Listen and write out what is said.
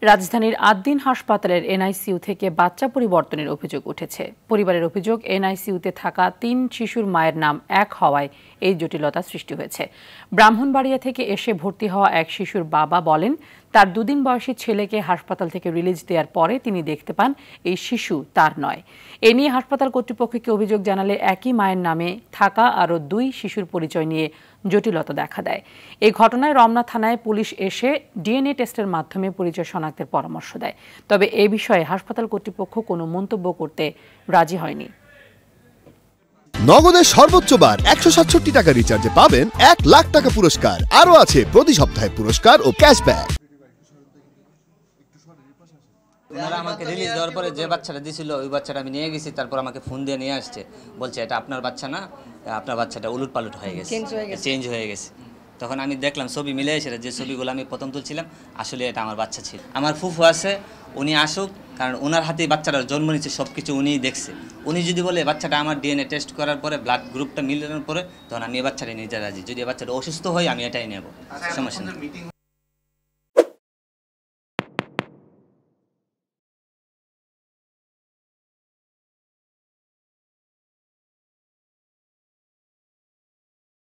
রাজধানীর আদ্দিন হাসপাতালের এনআইসিইউ থেকে বাচ্চা পরিবর্তনের অভিযোগ উঠেছে। পরিবারের অভিযোগ, এনআইসিইউতে থাকা ৩ শিশুর মায়ের নাম এক হওয়ায় এই জটিলতা সৃষ্টি হয়েছে। ব্রাহ্মণবাড়িয়া থেকে এসে ভর্তি হওয়া এক শিশুর বাবা বলেন, তার 2 দিন বয়সী ছেলেকে হাসপাতাল থেকে রিলিজ দেওয়ার পরে তিনি দেখতে পান এই শিশু তার নয়। এ নিয়ে হাসপাতাল কর্তৃপক্ষকে অভিযোগ জানালে একই মায়ের নামে থাকা আরও 2 শিশুর পরিচয় নিয়ে জটিলতা দেখা দেয়। এই ঘটনায় রমনা থানায় পুলিশ এসে ডিএনএ টেস্টের মাধ্যমে পরিচয় শনাক্তের পরামর্শ দেয়। তবে এ বিষয়ে হাসপাতাল কর্তৃপক্ষ কোনো মন্তব্য করতে রাজি হয়নি। নগদের সর্বোচ্চ বার 167 টাকা রিচার্জে পাবেন 1 লাখ টাকা পুরস্কার। আরও আছে প্রতি সপ্তাহে পুরস্কার ও ক্যাশব্যাক। ওনারা আমাকে রিলিজ দেওয়ার পরে যে বাচ্চাটা দিয়েছিল ওই বাচ্চাটা আমি নিয়ে গেছি, তারপর আমাকে ফোন দিয়ে নিয়ে আসছে, বলছে এটা আপনার বাচ্চা না, আপনার বাচ্চাটা উলট পালট হয়ে গেছে, চেঞ্জ হয়ে গেছে। তখন আমি দেখলাম ছবি মিলে এসে যে ছবিগুলো আমি প্রথম তুলছিলাম আসলে এটা আমার বাচ্চা ছিল। আমার ফুফু আছে, উনি আসুক, কারণ ওনার হাতেই বাচ্চাটা জন্ম নিচ্ছে, সব কিছু উনিই দেখছে। উনি যদি বলে বাচ্চাটা আমার ডিএনএ টেস্ট করার পরে ব্লাড গ্রুপটা মিলানোর পরে, তখন আমি এই বাচ্চাটা নিতে রাজি। যদি বাচ্চাটা অসুস্থ হয় আমি এটাই নেব, সমস্যা নেই।